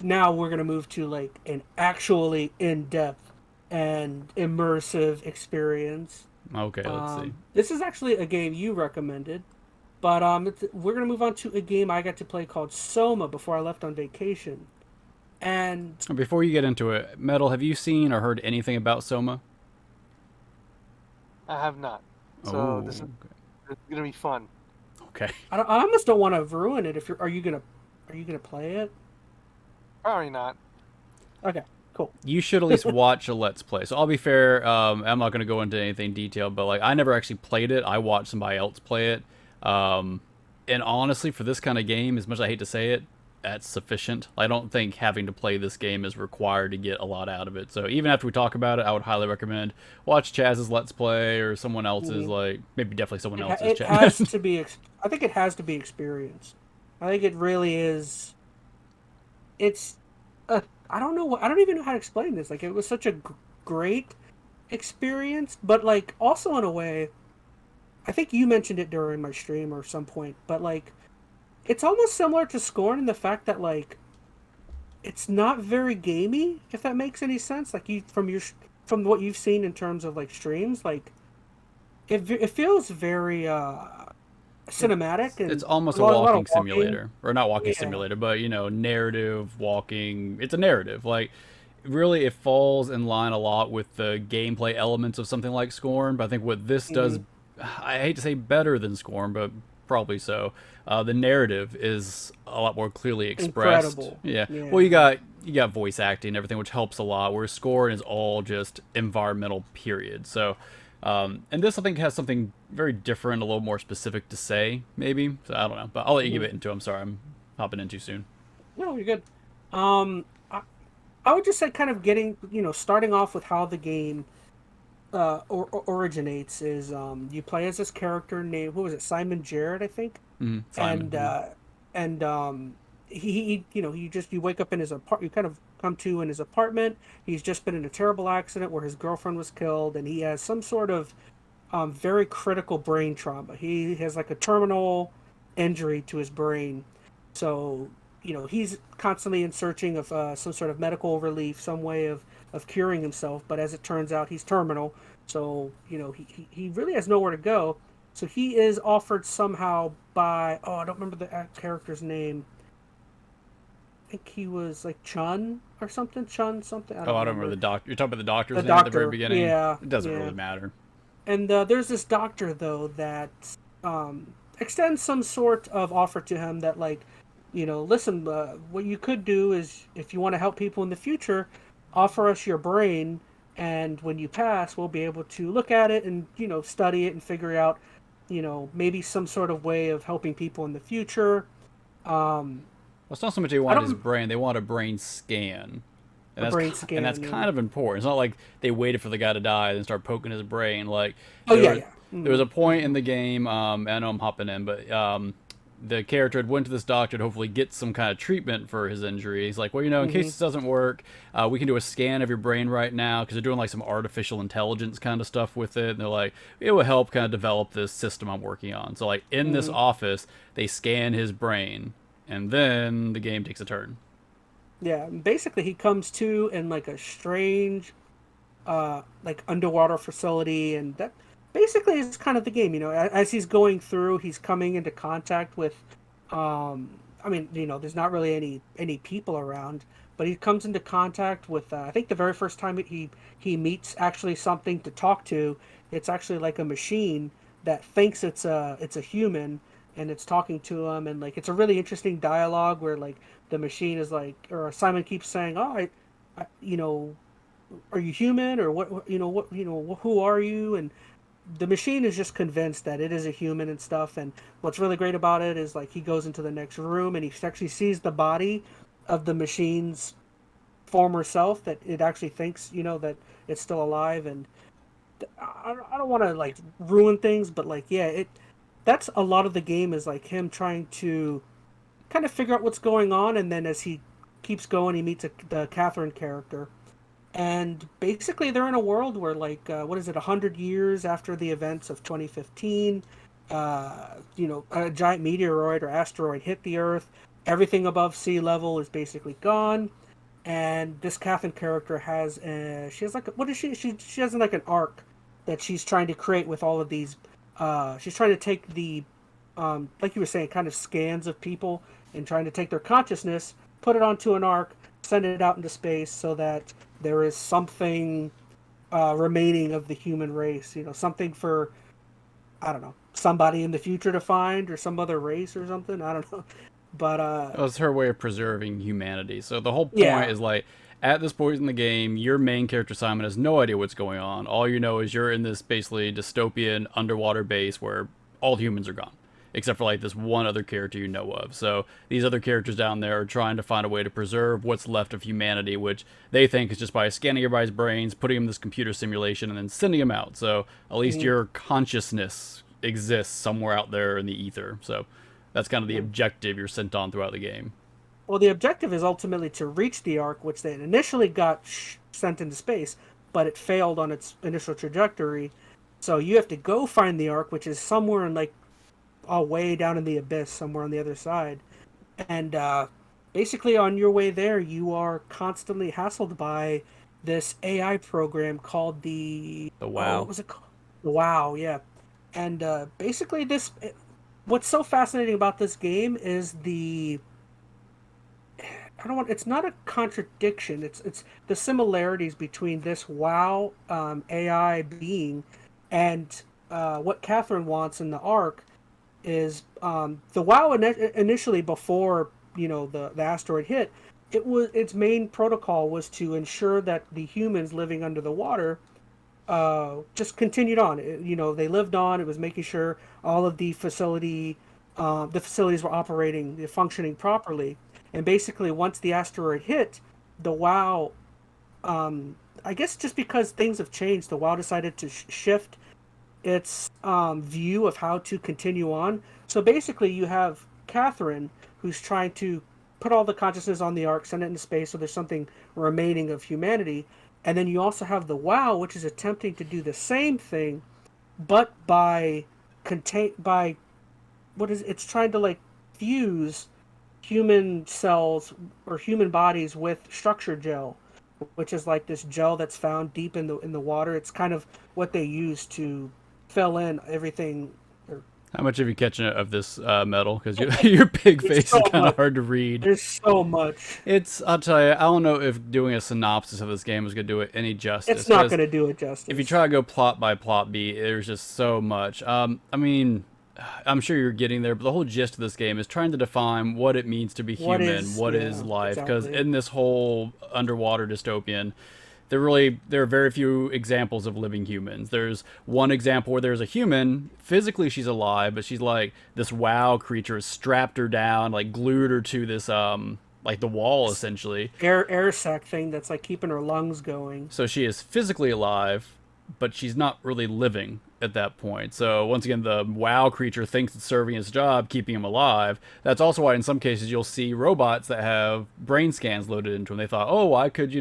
now we're gonna move to like an actually in-depth and immersive experience. Okay, let's see. This is actually a game you recommended, but we're gonna move on to a game I got to play called Soma before I left on vacation. And Before you get into it, Metal, have you seen or heard anything about Soma? I have not. So Oh, this is gonna be fun. okay. I almost don't want to ruin it. If you're, are you gonna play it? Probably not. Okay, cool. You should at least watch a Let's Play. So I'll be fair, I'm not going to go into anything detailed, but like I never actually played it. I watched somebody else play it. And honestly, for this kind of game, as much as I hate to say it, that's sufficient. I don't think having to play this game is required to get a lot out of it. So even after we talk about it, I would highly recommend watch Chaz's Let's Play or someone else's, like maybe definitely someone else's It has Chaz. to be. I think it has to be experienced. I think it really is. It's. I don't know. I don't even know how to explain this. Like it was such a great experience, but like also in a way, I think you mentioned it during my stream or some point. But like, it's almost similar to Scorn in the fact that like it's not very gamey. If that makes any sense. Like you from what you've seen in terms of like streams, like it feels very cinematic and It's almost a a lot of walking walking. simulator, or not walking Yeah. simulator, but you know, narrative walking. It's a narrative. Like, really, it falls in line a lot with the gameplay elements of something like Scorn. But I think what this does, Hmm. I hate to say better than Scorn, but probably so. The narrative is a lot more clearly expressed. Incredible. Yeah. Well, Yeah. you got voice acting and everything, which helps a lot. Whereas Scorn is all just environmental. Period. So. And this, I think, has something very different, a little more specific to say, maybe. So I don't know, but I'll let you give Hmm. it into. I'm sorry, I'm hopping in too soon. No, you're good. Um, I, I would just say kind of getting, starting off with how the game originates is you play as this character named, who was it, Simon Jarrett, I think, Simon. and and you wake up in his apartment, you kind of come to in his apartment. He's just been in a terrible accident where his girlfriend was killed, and he has some sort of very critical brain trauma. He has like a terminal injury to his brain, so he's constantly in searching of some sort of medical relief, some way of curing himself. But as it turns out, he's terminal, so he really has nowhere to go. So he is offered somehow by, oh, I don't remember the character's name. I think he was like Chun or something. Chun something. I Oh, don't I don't remember remember. the doctor. You're talking about the doctor's The name at the very doctor. beginning. Yeah, It doesn't yeah. really matter. And there's this doctor though that extends some sort of offer to him that like, listen, what you could do is if you want to help people in the future, offer us your brain, and when you pass, we'll be able to look at it and study it and figure out, maybe some sort of way of helping people in the future. Um, Well, it's not so much they I want his don't brain; they want a brain scan, a brain and that's scan. kind of important. It's not like they waited for the guy to die and then start poking his brain. Like Oh there yeah, was, yeah. there was Mm-hmm. a point in the game. I know I'm hopping in, but the character had went to this doctor to hopefully get some kind of treatment for his injury. He's like, well, in case Mm-hmm. this doesn't work, we can do a scan of your brain right now because they're doing like some artificial intelligence kind of stuff with it. And they're like, it will help kind of develop this system I'm working on. So like in this Mm-hmm. office, they scan his brain, and then the game takes a turn. Yeah, basically he comes to in like a strange like underwater facility, and that basically is kind of the game. As he's going through, he's coming into contact with I mean, there's not really any people around, but he comes into contact with I think the very first time he meets actually something to talk to. It's actually like a machine that thinks it's a human, and it's talking to him, and like it's a really interesting dialogue where like the machine is like, or Simon keeps saying, "Oh, I are you human, or who are you?" And the machine is just convinced that it is a human and stuff. And what's really great about it is like he goes into the next room and he actually sees the body of the machine's former self, that it actually thinks that it's still alive. And I don't want to like ruin things, but like, yeah, it that's a lot of the game is like him trying to kind of figure out what's going on. And then as he keeps going, he meets the Catherine character, and basically they're in a world where like what is it, 100 years after the events of 2015, a giant meteoroid or asteroid hit the earth. Everything above sea level is basically gone, and this Catherine character has she has like what is she has like an arc that she's trying to create with all of these. She's trying to take the like you were saying, kind of scans of people and trying to take their consciousness, put it onto an arc, send it out into space so that there is something remaining of the human race. You know, something for, I don't know, somebody in the future to find, or some other race or something. I don't know. But It was her way of preserving humanity. So the whole point yeah. is like, at this point in the game, your main character Simon has no idea what's going on. All you know is you're in this basically dystopian underwater base where all humans are gone, except for like this one other character you know of. So these other characters down there are trying to find a way to preserve what's left of humanity, which they think is just by scanning everybody's brains, putting them in this computer simulation, and then sending them out. So at least Mhm. your consciousness exists somewhere out there in the ether. So that's kind of the objective you're sent on throughout the game. Well, the objective is ultimately to reach the arc, which they initially got sent into space, but it failed on its initial trajectory. So you have to go find the arc, which is somewhere in like way down in the abyss, somewhere on the other side. And basically, on your way there, you are constantly hassled by this AI program called the The what WoW. was it called? The WoW, yeah. And basically, what's so fascinating about this game is the I don't want. It's not a contradiction. It's the similarities between this WoW AI being and what Catherine wants in the arc is the WoW initially before the asteroid hit. Its main protocol was to ensure that the humans living under the water just continued on. They lived on. It was making sure all of the facilities were operating, functioning properly. And basically, once the asteroid hit, the WoW, I guess just because things have changed, the WoW decided to shift its view of how to continue on. So basically, you have Catherine, who's trying to put all the consciousness on the ark, send it into space, so there's something remaining of humanity. And then you also have the WoW, which is attempting to do the same thing, but by what is it's trying to like fuse human cells or human bodies with structure gel, which is like this gel that's found deep in the water. It's kind of what they use to fill in everything. Or, How much have you catching of this metal? Because your big there's face is so kind of much. hard to read. There's so much. I'll tell you, I don't know if doing a synopsis of this game is going to do it any justice. It's not Because going to do it if you justice. try to go plot by plot beat, there's just so much. I mean, I'm sure you're getting there, but the whole gist of this game is trying to define what it means to be What human, is what is yeah, life. Because exactly. in this whole underwater dystopian, there are very few examples of living humans. There's one example where there's a human, physically she's alive, but she's like this WoW creature has strapped her down, like glued her to this like the wall essentially. Air sac thing that's like keeping her lungs going. So she is physically alive, but she's not really living at that point. So once again, the WoW creature thinks it's serving its job, keeping him alive. That's also why in some cases you'll see robots that have brain scans loaded into them. They thought, oh, I could,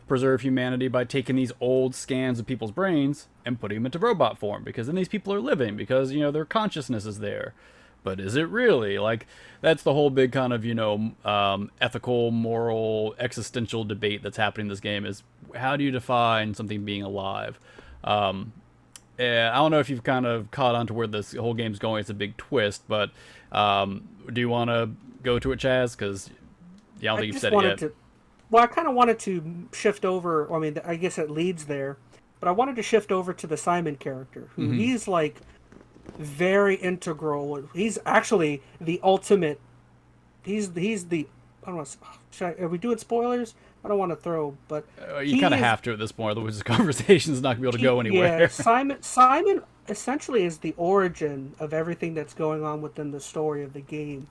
preserve humanity by taking these old scans of people's brains and putting them into robot form, because then these people are living, because, their consciousness is there. But is it really? Like, that's the whole big kind of, ethical, moral, existential debate that's happening in this game is, how do you define something being alive? And I don't know if you've kind of caught on to where this whole game's going. It's a big twist, but do you want to go to it, Chaz? Because I don't I think you've just said it wanted yet. to. Well, I kind of wanted to shift over. I mean, I guess it leads there, but I wanted to shift over to the Simon character, who Hmm. he's like very integral. He's actually the ultimate. He's the. I don't know. Are we doing spoilers? I don't want to throw, but You kind he of is. have to at this point, otherwise this conversation's not going to be able to go Yeah, anywhere. Simon essentially is the origin of everything that's going on within the story of the game,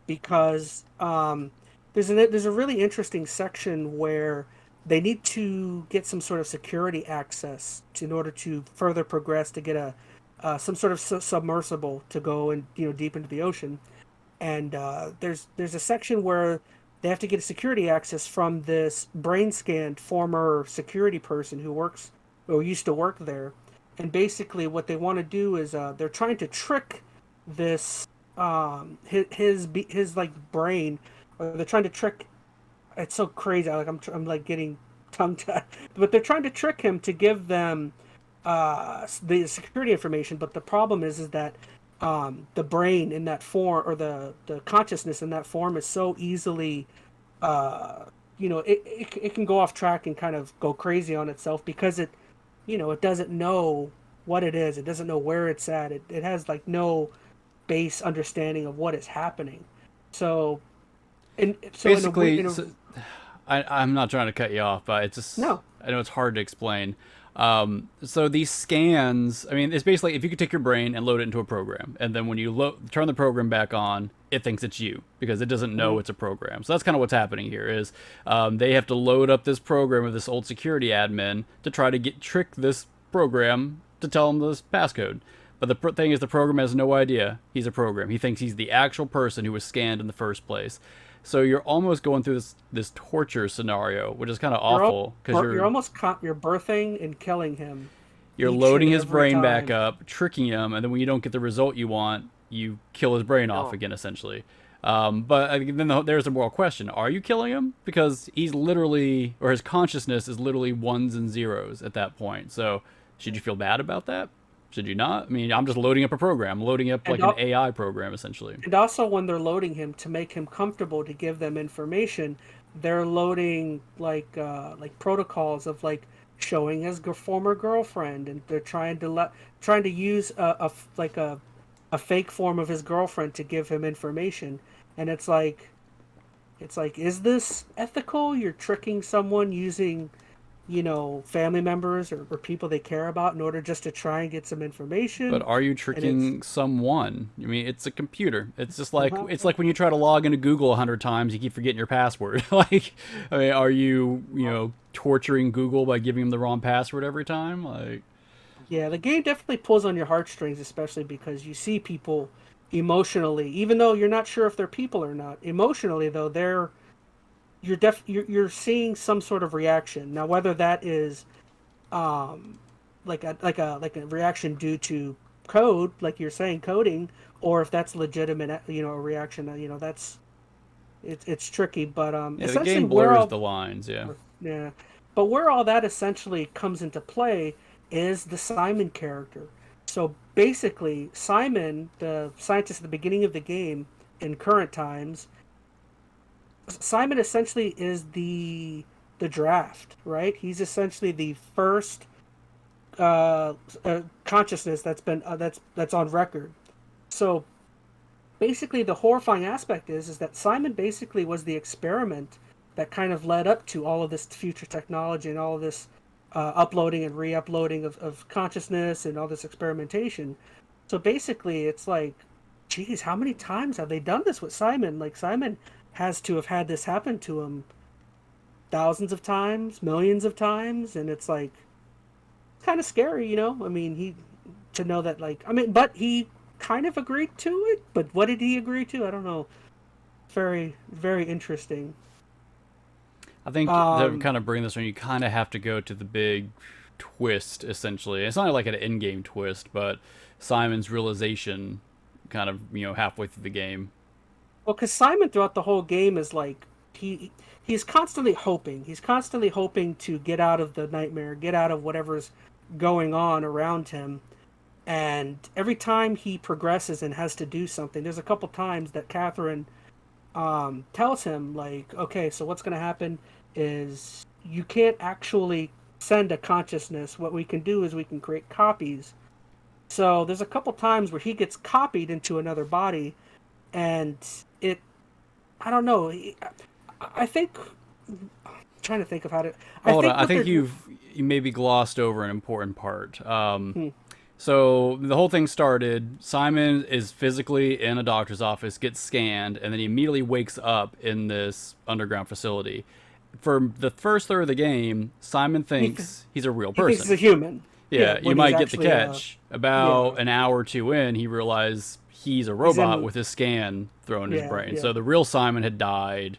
because there's a really interesting section where they need to get some sort of security access in order to further progress to get a some sort of submersible to go and deep into the ocean. And there's a section where they have to get a security access from this brain scanned former security person who works or used to work there. And basically, what they want to do is they're trying to trick this his like brain or they're trying to trick. It's so crazy. Like I'm like getting tongue tied, but they're trying to trick him to give them the security information. But the problem is that the brain in that form, or the consciousness in that form, is so easily it can go off track and kind of go crazy on itself because it doesn't know what it is. It doesn't know where it's at. It has like no base understanding of what is happening. So, Basically, in a so, I'm not trying to cut you off, but it's just no, I know it's hard to explain. So these scans, I mean, it's basically if you could take your brain and load it into a program, and then when you turn the program back on, it thinks it's you because it doesn't know it's a program. So that's kind of what's happening here is they have to load up this program with this old security admin to try to trick this program to tell them this passcode. But the thing is, the program has no idea he's a program. He thinks he's the actual person who was scanned in the first place. So you're almost going through this torture scenario, which is kind of awful because you're birthing and killing him. You're Each loading and his every brain time. back up, tricking him, and then when you don't get the result you want, you kill his brain off Oh. again, essentially. But then there's the moral question: are you killing him? Because he's literally, or his consciousness is literally ones and zeros at that point. So should you feel bad about that? Should you not? I mean, I'm just loading up a program, loading up like And an AI program, essentially. And also, when they're loading him to make him comfortable to give them information, they're loading like protocols of like showing his former girlfriend, and they're trying to use a fake form of his girlfriend to give him information, and it's like, is this ethical? You're tricking someone using family members or people they care about in order just to try and get some information. But are you And tricking someone? I mean, it's a computer. It's just like Uh-huh. it's like when you try to log into Google 100 times, you keep forgetting your password. Like, I mean, are you torturing Google by giving them the wrong password every time? Like, Yeah, the game definitely pulls on your heartstrings, especially because you see people emotionally, even though you're not sure if they're people or not. Emotionally, though, you're seeing some sort of reaction. Now, whether that is like a reaction due to code, like you're saying, coding, or if that's legitimate, a reaction. That's it's tricky, but yeah, the essentially game blurs the lines. Yeah. yeah, but where all that essentially comes into play is the Simon character. So basically, Simon, the scientist at the beginning of the game, in current times, Simon essentially is the draft, right? He's essentially the first consciousness that's on record. So basically, the horrifying aspect is that Simon basically was the experiment that kind of led up to all of this future technology and all of this uploading and re-uploading of consciousness and all this experimentation. So basically, it's like, geez, how many times have they done this with Simon? Like, Simon has to have had this happen to him thousands of times, millions of times, and it's like kind of scary. I mean, to know that, like, I mean, but he kind of agreed to it. But what did he agree to? I don't know. Very, very interesting. I think to Um, kind of bring this on, you kind of have to go to the big twist. Essentially, it's not like an in-game twist, but Simon's realization, kind of halfway through the game. well, because Simon throughout the whole game is like he's constantly hoping. He's constantly hoping to get out of the nightmare, get out of whatever's going on around him. And every time he progresses and has to do something, there's a couple times that Catherine tells him, like, okay, so what's going to happen is you can't actually send a consciousness. What we can do is we can create copies. So there's a couple times where he gets copied into another body, and it, I don't know. I think, I'm trying to think of how to. Hold on, think I what think they're- you maybe glossed over an important part. Hmm. So the whole thing started. Simon is physically in a doctor's office, gets scanned, and then he immediately wakes up in this underground facility. For the first third of the game, Simon thinks he's a real He thinks he's a person. human. Yeah, you when might he's get the actually, catch. About yeah. an hour or two in, he realized he's a robot in- with his scan thrown in his Yeah, brain. yeah. So the real Simon had died,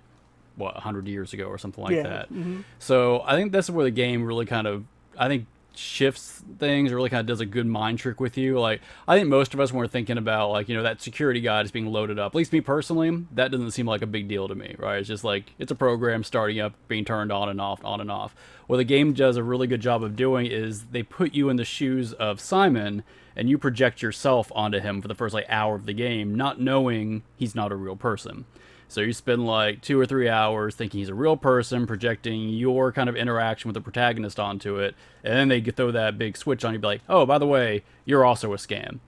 100 years ago or something like Yeah, that. mhm. So I think that's where the game really kind of, I think, shifts things, or really kind of does a good mind trick with you. Like, I think most of us, when we're thinking about, like, you know, that security guide is being loaded up, at least me personally, that doesn't seem like a big deal to me, right? It's just like, it's a program starting up, being turned on and off, on and off. What the game does a really good job of doing is they put you in the shoes of Simon, and you project yourself onto him for the first, like, hour of the game, not knowing he's not a real person. So you spend like 2 or 3 hours thinking he's a real person, projecting your kind of interaction with the protagonist onto it, and then they throw that big switch on you, be like, oh, by the way, you're also a scam.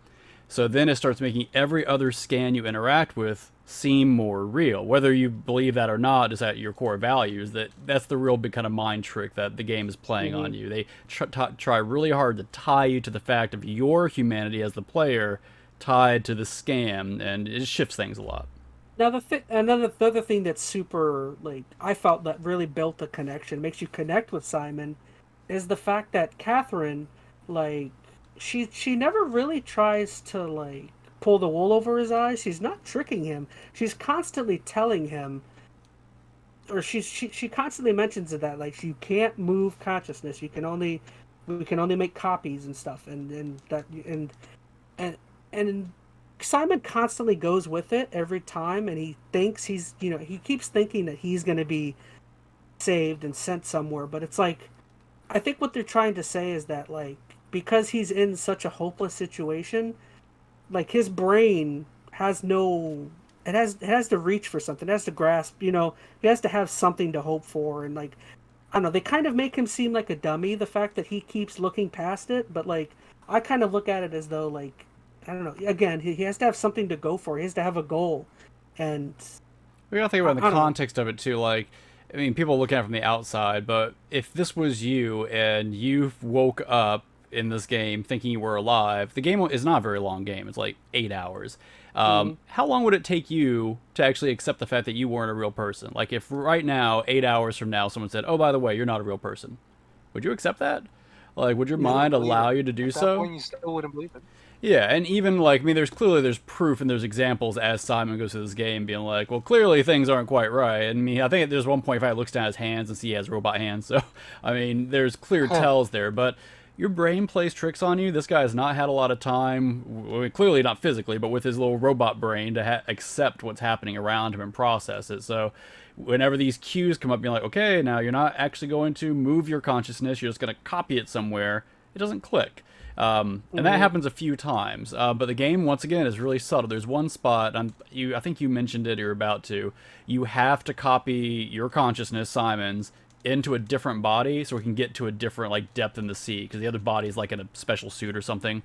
So then it starts making every other scan you interact with seem more real. Whether you believe that or not is at your core values. That's the real big kind of mind trick that the game is playing on you. They try really hard to tie you to the fact of your humanity as the player tied to the scam, and it shifts things a lot. Now the other thing that's super, like, I felt that really built a connection, makes you connect with Simon, is the fact that Catherine, like, she never really tries to, like, pull the wool over his eyes. She's not tricking him. She's constantly telling him, or she constantly mentions that, like, you can't move consciousness. We can only make copies and stuff, and and Simon constantly goes with it every time, and he thinks he keeps thinking that he's going to be saved and sent somewhere. But it's like, I think what they're trying to say is that, like, because he's in such a hopeless situation, like, his brain has no, it has to reach for something, it has to grasp, he has to have something to hope for. And, like, I don't know, they kind of make him seem like a dummy, the fact that he keeps looking past it. But, like, I kind of look at it as though, like, I don't know. Again, he has to have something to go for. He has to have a goal, and we gotta think about the context of it too. Like, I mean, people look at it from the outside, but if this was you and you woke up in this game thinking you were alive, the game is not a very long game. It's like 8 hours. How long would it take you to actually accept the fact that you weren't a real person? Like, if right now, 8 hours from now, someone said, "Oh, by the way, you're not a real person," would you accept that? Like, would your mind allow you to do so? At that point, you still wouldn't believe it. Yeah, and even, like, I mean, there's proof and there's examples as Simon goes through this game being like, well, clearly things aren't quite right. And I mean, I think there's one point if I looks down at his hands and see he has robot hands. So, I mean, there's clear tells there. But your brain plays tricks on you. This guy has not had a lot of time, well, clearly not physically, but with his little robot brain to accept what's happening around him and process it. So whenever these cues come up, you're like, okay, now you're not actually going to move your consciousness. You're just going to copy it somewhere. It doesn't click. And that happens a few times, but the game, once again, is really subtle. There's one spot, I think you mentioned it, you're about to, you have to copy your consciousness, Simon's, into a different body so we can get to a different, like, depth in the sea, because the other body is, like, in a special suit or something.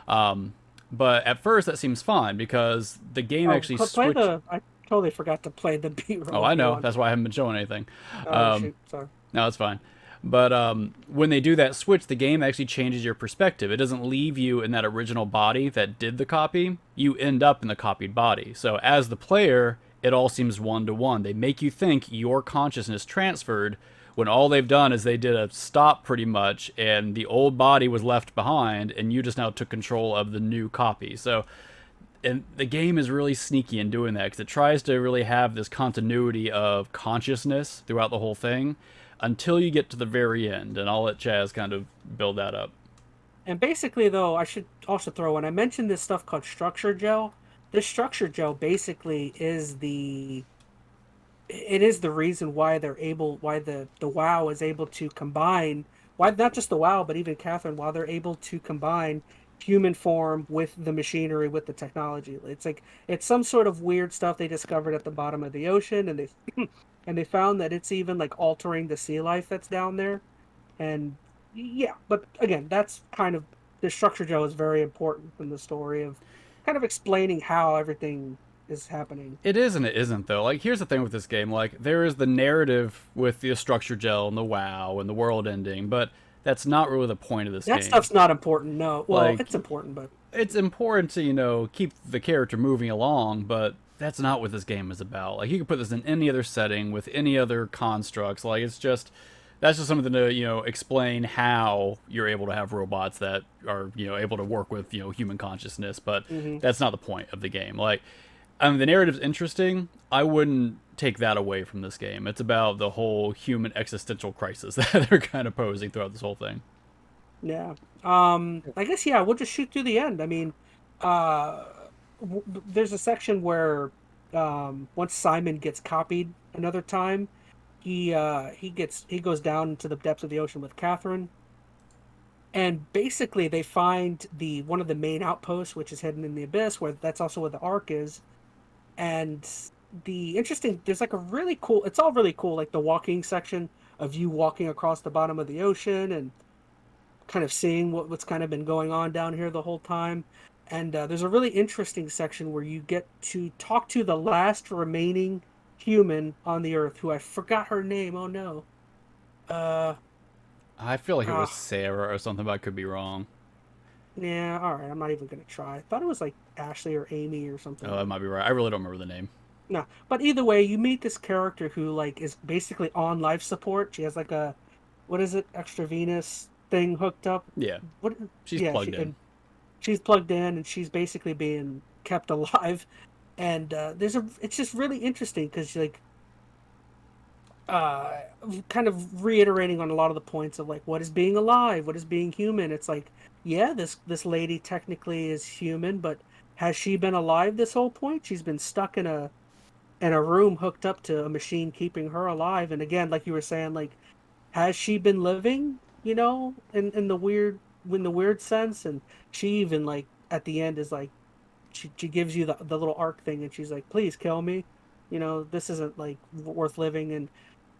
But at first, that seems fine, because the game actually switched. I totally forgot to play the B-roll. Oh, I know. That's why I haven't been showing anything. Shoot, sorry. No, it's fine. But when they do that switch, the game actually changes your perspective. It doesn't leave you in that original body that did the copy. You end up in the copied body. So as the player, it all seems one-to-one. They make you think your consciousness transferred when all they've done is they did a stop pretty much, and the old body was left behind, and you just now took control of the new copy. So, and the game is really sneaky in doing that, because it tries to really have this continuity of consciousness throughout the whole thing, until you get to the very end, and I'll let Chaz kind of build that up. And basically, though, I should also throw in, I mentioned this stuff called structure gel. This structure gel basically is the reason why the WoW is able to combine, why not just the WoW, but even Catherine, why they're able to combine human form with the machinery, with the technology. It's like, it's some sort of weird stuff they discovered at the bottom of the ocean, and they found that it's even, like, altering the sea life that's down there. And yeah, but again, that's kind of, the structure gel is very important in the story of kind of explaining how everything is happening. It is and it isn't, though. Like, here's the thing with this game. Like, there is the narrative with the structure gel and the WoW and the world ending, but that's not really the point of this game. That stuff's not important, no. Well, like, it's important, but it's important to, keep the character moving along, but that's not what this game is about. Like, you could put this in any other setting with any other constructs. Like, that's just something to, explain how you're able to have robots that are, able to work with, human consciousness, but that's not the point of the game. Like, the narrative's interesting. I wouldn't take that away from this game. It's about the whole human existential crisis that they're kind of posing throughout this whole thing. Yeah. I guess yeah. We'll just shoot through the end. I mean, uh, there's a section where once Simon gets copied another time, he goes down into the depths of the ocean with Catherine, and basically they find the one of the main outposts, which is hidden in the abyss, where that's also where the Ark is. And there's like a really cool. It's all really cool, like the walking section of you walking across the bottom of the ocean and kind of seeing what's kind of been going on down here the whole time. And there's a really interesting section where you get to talk to the last remaining human on the Earth, who I forgot her name. Oh no. Uh, I feel like it was ah, Sarah or something, but I could be wrong. yeah. All right, I'm not even gonna try. I thought it was like Ashley or Amy or something Oh, I like. might be right. I really don't remember the name. No, but either way, you meet this character who like is basically on life support. She has like a what is it, extravenous thing hooked up. Yeah, What? she's Yeah, plugged in. and she's plugged in and she's basically being kept alive. And it's just really interesting because like uh, kind of reiterating on a lot of the points of like what is being alive, what is being human. It's like yeah, this lady technically is human, but has she been alive this whole point? She's been stuck in a room hooked up to a machine keeping her alive. And again, like you were saying, like has she been living, in the weird sense? And she even like at the end is like she gives you the little arc thing and she's like, please kill me. This isn't like worth living. And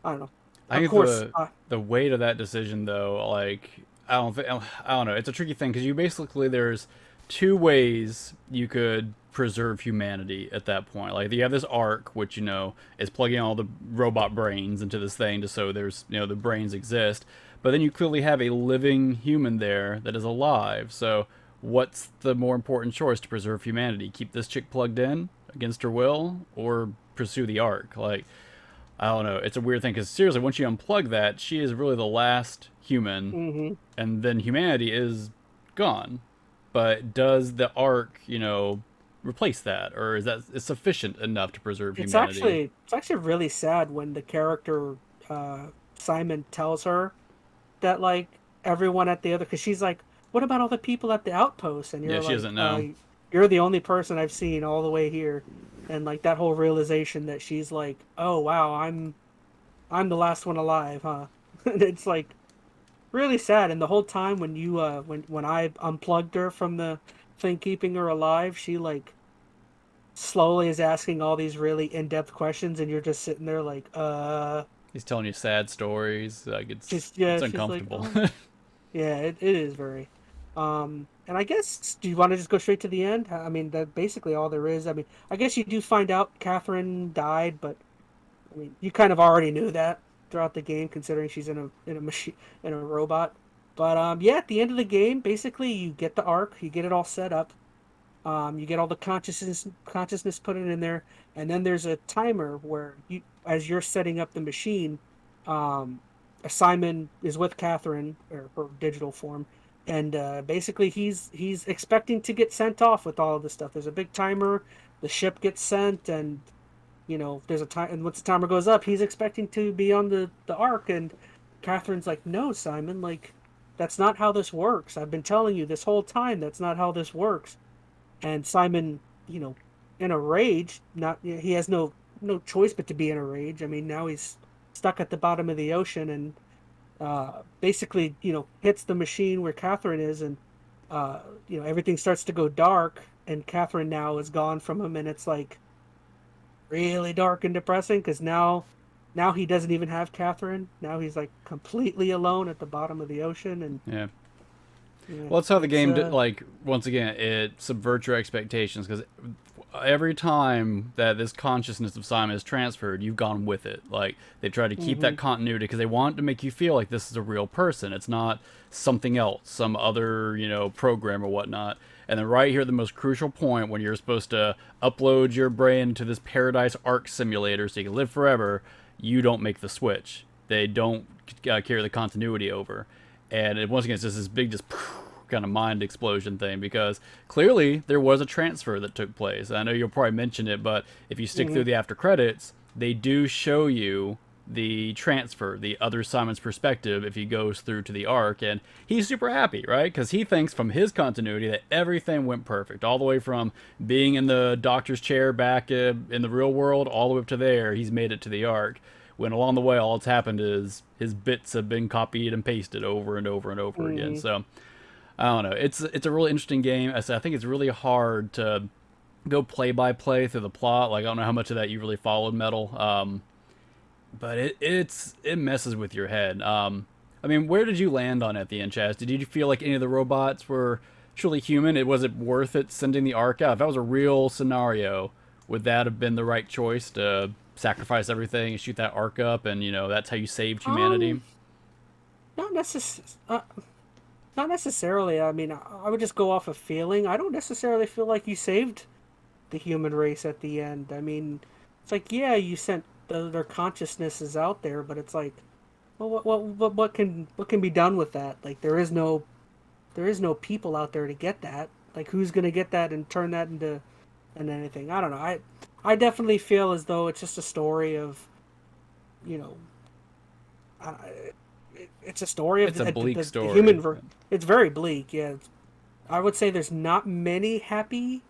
I don't know. I Of think course, the weight of that decision, though, like I don't know. It's a tricky thing because you basically there's two ways you could preserve humanity at that point. Like you have this arc, which is plugging all the robot brains into this thing, just so there's the brains exist. But then you clearly have a living human there that is alive. So what's the more important choice to preserve humanity? Keep this chick plugged in against her will, or pursue the arc? Like I don't know. It's a weird thing because seriously, once you unplug that, she is really the last human, hmm and then humanity is gone. But does the arc, replace that, or is sufficient enough to preserve it's humanity? actually really sad when the character uh, Simon tells her that like everyone at the other, because she's like, what about all the people at the outpost? And Yeah, you're she like, doesn't know. you're the only person I've seen all the way here. And like that whole realization that she's like, oh wow, I'm the last one alive, huh? And it's like really sad. And the whole time when you when I unplugged her from the thing keeping her alive, she like slowly is asking all these really in-depth questions and you're just sitting there like He's telling you sad stories. Like it's she's like, uncomfortable. oh. Yeah, it is very. And I guess, do you want to just go straight to the end? I mean, that's basically all there is. I mean, I guess you do find out Catherine died, but I mean, you kind of already knew that throughout the game, considering she's in a machine in a robot. But yeah, at the end of the game, basically, you get the arc, you get it all set up, you get all the consciousness put in there, and then there's a timer where as you're setting up the machine, um, Simon is with Catherine or her digital form, and basically he's expecting to get sent off with all of this stuff. There's a big timer. The ship gets sent, and there's a time. And once the timer goes up, he's expecting to be on the ark, and Catherine's like, "No, Simon, like that's not how this works. I've been telling you this whole time that's not how this works." And Simon, in a rage, not he has no choice but to be in a rage. I mean, now he's stuck at the bottom of the ocean and basically, hits the machine where Catherine is, and everything starts to go dark, and Catherine now is gone from him, and it's like really dark and depressing because now he doesn't even have Catherine. Now he's like completely alone at the bottom of the ocean, and Yeah. yeah, Well, that's how the it's game, like, once again, it subverts your expectations because every time that this consciousness of Simon is transferred, you've gone with it. Like, they try to keep hmm that continuity because they want to make you feel like this is a real person. It's not something else, some other, program or whatnot. And then right here, at the most crucial point when you're supposed to upload your brain to this Paradise Arc simulator so you can live forever, you don't make the switch. They don't carry the continuity over. And once again, it's just this big, just kind of mind explosion thing because clearly there was a transfer that took place. I know you'll probably mention it, but if you stick hmm through the after credits, they do show you the transfer, the other Simon's perspective, if he goes through to the Ark, and he's super happy, right? Because he thinks from his continuity that everything went perfect, all the way from being in the doctor's chair back in the real world, all the way up to there, he's made it to the Ark. When along the way, all that's happened is his bits have been copied and pasted over and over and over again. So I don't know. It's a really interesting game. I think it's really hard to go play by play through the plot. Like I don't know how much of that you really followed, Metal. But it messes with your head. I mean, where did you land on at the end, Chaz? Did you feel like any of the robots were truly human? Was it worth it sending the Ark out? If that was a real scenario, would that have been the right choice to sacrifice everything and shoot that Ark up, and that's how you saved humanity? Not necessarily. I mean, I would just go off of feeling. I don't necessarily feel like you saved the human race at the end. I mean, it's like, yeah, you sent their consciousness is out there, but it's like, well, what can be done with that? Like, there is no people out there to get that. Like, who's gonna get that and turn that into anything? I don't know. I definitely feel as though it's just a story of, it's a story of It's a bleak story. The human. It's very bleak. Yeah, I would say there's not many happy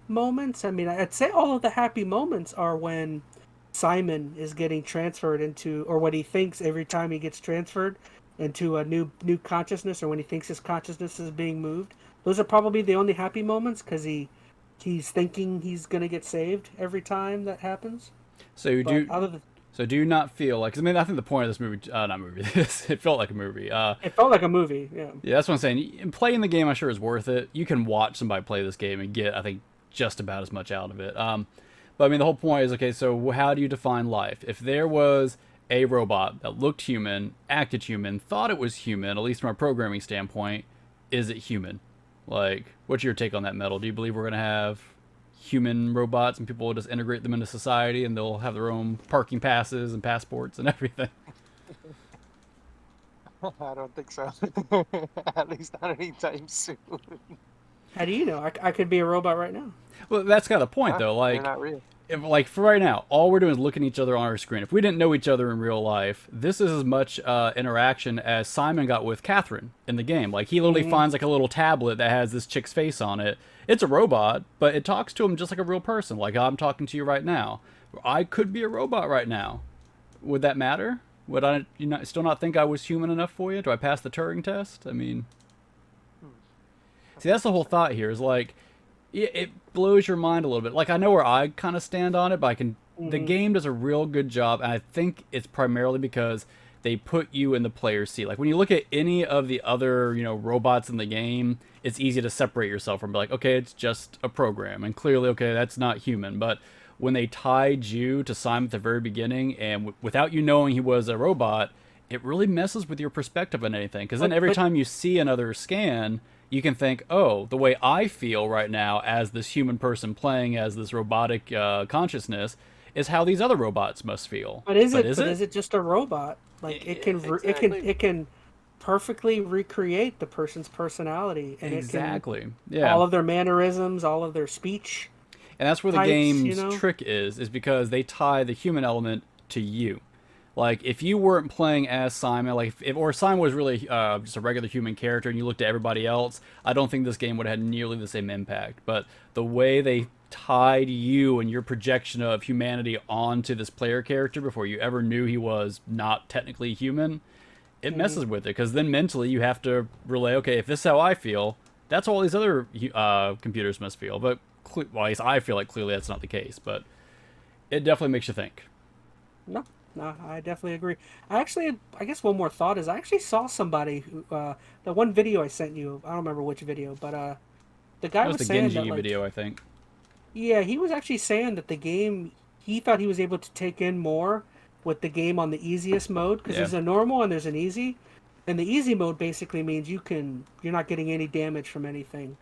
moments. I mean, I'd say all of the happy moments are when Simon is getting transferred into, or what he thinks every time he gets transferred into a new consciousness, or when he thinks his consciousness is being moved. Those are probably the only happy moments, because he's thinking he's gonna get saved every time that happens. So do you not feel like? 'Cause I mean, I think the point of this movie, not movie, it felt like a movie. It felt like a movie. Yeah. Yeah, that's what I'm saying. And playing the game, I'm sure, is worth it. You can watch somebody play this game and get, I think, just about as much out of it. But I mean, the whole point is, okay, so how do you define life? If there was a robot that looked human, acted human, thought it was human, at least from a programming standpoint, is it human? Like, what's your take on that, Metal? Do you believe we're going to have human robots and people will just integrate them into society and they'll have their own parking passes and passports and everything? I don't think so. At least not anytime soon. How do you know? I could be a robot right now. Well, that's kind of the point, though. Like, they're not real. Like for right now, all we're doing is looking at each other on our screen. If we didn't know each other in real life, this is as much interaction as Simon got with Catherine in the game. Like he literally finds like a little tablet that has this chick's face on it. It's a robot, but it talks to him just like a real person. Like I'm talking to you right now. I could be a robot right now. Would that matter? Would I still not think I was human enough for you? Do I pass the Turing test? I mean, see, that's the whole thought here. Is like. It blows your mind a little bit. Like, I know where I kind of stand on it, but I can. The game does a real good job, and I think it's primarily because they put you in the player's seat. Like, when you look at any of the other, robots in the game, it's easy to separate yourself from, like, okay, it's just a program, and clearly, okay, that's not human. But when they tied you to Simon at the very beginning, and without you knowing he was a robot, it really messes with your perspective on anything. Because then every time you see another scan, you can think, oh, the way I feel right now as this human person playing as this robotic consciousness is how these other robots must feel. But is it just a robot? Like it can perfectly recreate the person's personality, and exactly, all of their mannerisms, all of their speech. And that's where the game's trick is because they tie the human element to you. Like, if you weren't playing as Simon, like, or Simon was really just a regular human character and you looked at everybody else, I don't think this game would have had nearly the same impact. But the way they tied you and your projection of humanity onto this player character before you ever knew he was not technically human, it messes with it. Because then mentally you have to relay, okay, if this is how I feel, that's how all these other computers must feel. But, well, at least I feel like clearly that's not the case. But it definitely makes you think. No, I definitely agree. I guess one more thought is I actually saw somebody who, the one video I sent you, I don't remember which video, but the guy was saying that, like, video, I think. Yeah, he was actually saying that the game, he thought he was able to take in more with the game on the easiest mode, because there's a normal and there's an easy, and the easy mode basically means you're not getting any damage from anything.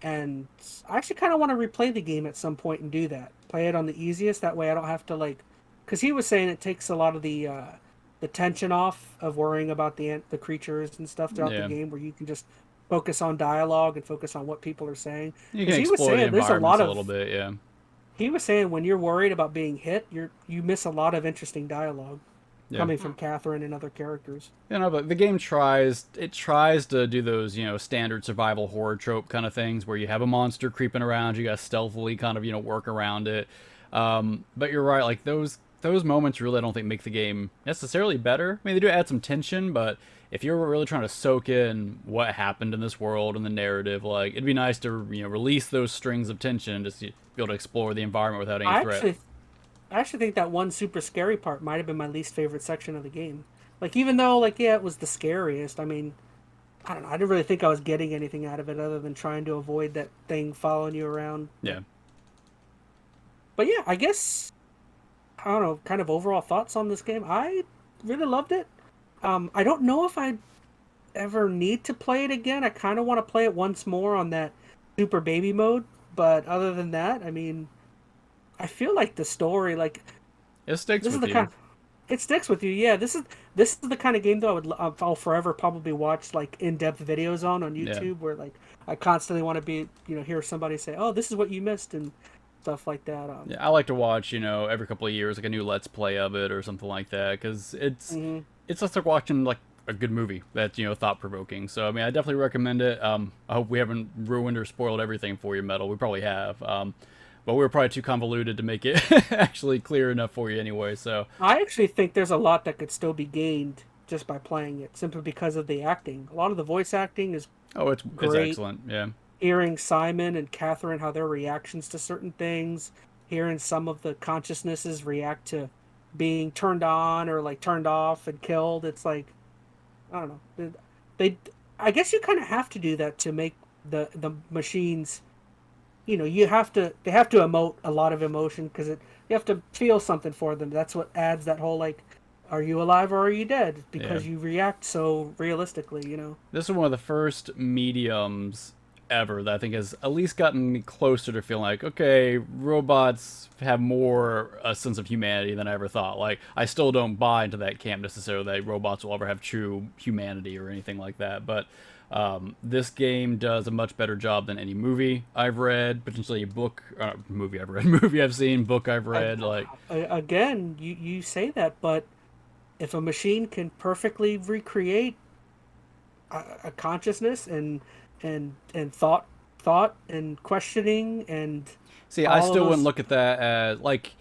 And I actually kind of want to replay the game at some point and do that. Play it on the easiest, that way I don't have to, like, because he was saying it takes a lot of the tension off of worrying about the creatures and stuff throughout the game, where you can just focus on dialogue and focus on what people are saying. You can explore the environments a little bit, yeah. He was saying when you're worried about being hit, you miss a lot of interesting dialogue. Yeah. coming from Catherine and other characters. You know, but the game tries to do those, you know, standard survival horror trope kind of things where you have a monster creeping around, you got to stealthily kind of, you know, work around it. But you're right, like those moments really I don't think make the game necessarily better. I mean, they do add some tension, but if you're really trying to soak in what happened in this world and the narrative, like it'd be nice to, you know, release those strings of tension and just be able to explore the environment without any I threat. actually I actually think that one super scary part might have been my least favorite section of the game. Like even though like yeah, it was the scariest. I mean, I don't know. I didn't really think I was getting anything out of it other than trying to avoid that thing following you around. Yeah. But yeah, I guess I don't know. Kind of overall thoughts on this game. I really loved it. I don't know if I ever need to play it again. I kind of want to play it once more on that super baby mode. But other than that, I mean, I feel like the story, like It sticks this is with the you. kind. It sticks with you, yeah. This is the kind of game though I'll forever probably watch like in-depth videos on Yeah. YouTube where like I constantly want to be hear somebody say, "Oh, this is what you missed" and stuff like that. Yeah, I like to watch, you know, every couple of years, like a new Let's Play of it or something like that, because Mhm. it's just like watching like a good movie that's, you know, thought provoking. So I mean, I definitely recommend it. I hope we haven't ruined or spoiled everything for you, Metal. We probably have, but we were probably too convoluted to make it actually clear enough for you anyway. So I actually think there's a lot that could still be gained just by playing it, simply because of the acting. A lot of the voice acting is oh, it's great. excellent. Yeah, Hearing Simon and Catherine, how their reactions to certain things, hearing some of the consciousnesses react to being turned on or like turned off and killed. It's like I don't know. They I guess you kind of have to do that to make the machines. They have to emote a lot of emotion because you have to feel something for them. That's what adds that whole like, are you alive or are you dead? yeah. Because you react so realistically. This is one of the first mediums ever that I think has at least gotten me closer to feeling like, okay, robots have more a sense of humanity than I ever thought. Like, I still don't buy into that camp necessarily that robots will ever have true humanity or anything like that. But this game does a much better job than any movie I've read, potentially a book, movie I've read, movie I've seen, book I've read. Like, Again, you say that, but if a machine can perfectly recreate a consciousness and thought and questioning and see, I all of still wouldn't those. look at that as like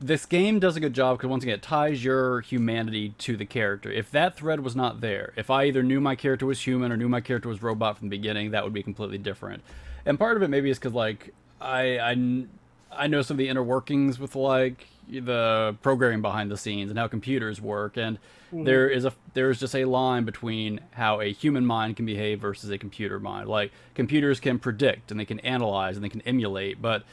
this game does a good job because once again it ties your humanity to the character. If that thread was not there, if I either knew my character was human or knew my character was robot from the beginning, that would be completely different. And part of it maybe is because like I know some of the inner workings with like the programming behind the scenes and how computers work, and Mhm. there is just a line between how a human mind can behave versus a computer mind. Like computers can predict and they can analyze and they can emulate, but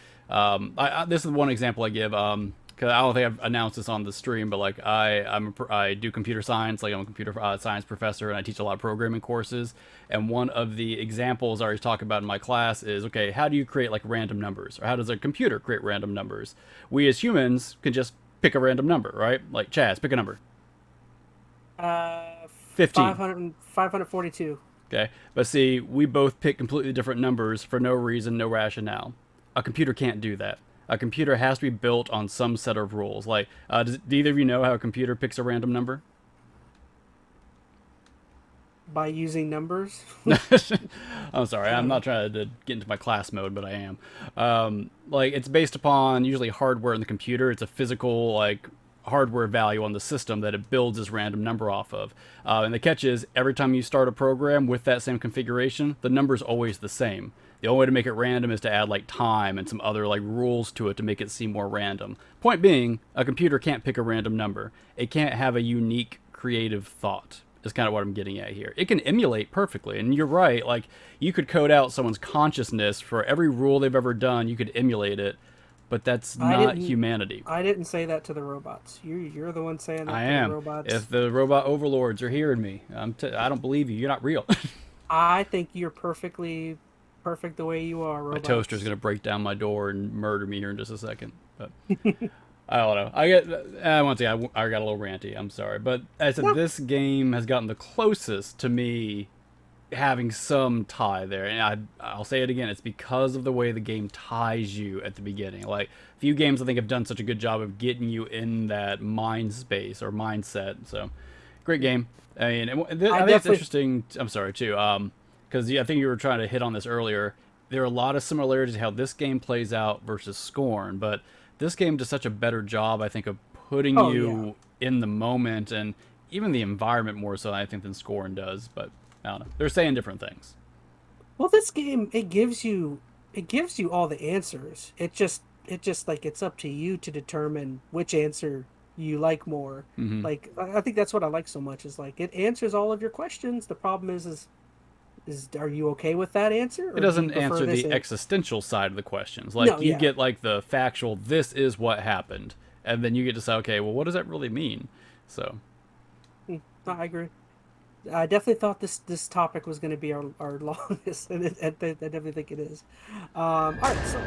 this is one example I give. Because I don't think I've announced this on the stream, but like I do computer science, like I'm a computer science professor, and I teach a lot of programming courses. And one of the examples I always talk about in my class is, okay, how do you create like random numbers, or how does a computer create random numbers? We as humans can just pick a random number, right? Like Chaz, pick a number. Uh, 15. 542. Okay, but see, we both pick completely different numbers for no reason, no rationale. A computer can't do that. A computer has to be built on some set of rules. Like, do either of you know how a computer picks a random number? By using numbers. I'm sorry, I'm Uh, not trying to get into my class mode, but I am. Like, it's based upon usually hardware in the computer. It's a physical, like, hardware value on the system that it builds this random number off of. And the catch is, every time you start a program with that same configuration, the number's always the same. The only way to make it random is to add like time and some other like rules to it to make it seem more random. Point being, a computer can't pick a random number. It can't have a unique creative thought. Is kind of what I'm getting at here. It can emulate perfectly, and you're right. Like you could code out someone's consciousness for every rule they've ever done. You could emulate it, but that's I not didn't. humanity. I didn't say that to the robots. You're the one saying I that to the am. robots. If the robot overlords are hearing me, I don't believe you. You're not real. I think you're perfectly perfect the way you are, My toaster's robots. gonna break down my door and murder me here in just a second. But I don't know. I get once again, I got a little ranty. I'm sorry, but as I said, No, this game has gotten the closest to me having some tie there. And I'll say it again, it's because of the way the game ties you at the beginning. Like, few games I think have done such a good job of getting you in that mind space or mindset. So, great game. I mean, I think it's interesting. I'm sorry, too, because I think you were trying to hit on this earlier. There are a lot of similarities to how this game plays out versus Scorn, but this game does such a better job, I think, of putting you in the moment and even the environment more so, I think, than Scorn does. But I don't know. They're saying different things. Well, this game, it gives you all the answers. It just like it's up to you to determine which answer you like more. Mm-hmm. Like I think that's what I like so much is like it answers all of your questions. The problem is are you okay with that answer? Or It do you doesn't prefer answer this the answer? existential side of the questions. Like, No, you yeah. get like the factual, this is what happened, and then you get to say, okay, well, what does that really mean? So, No, I agree. I definitely thought this topic was going to be our longest, and I definitely think it is. All right, so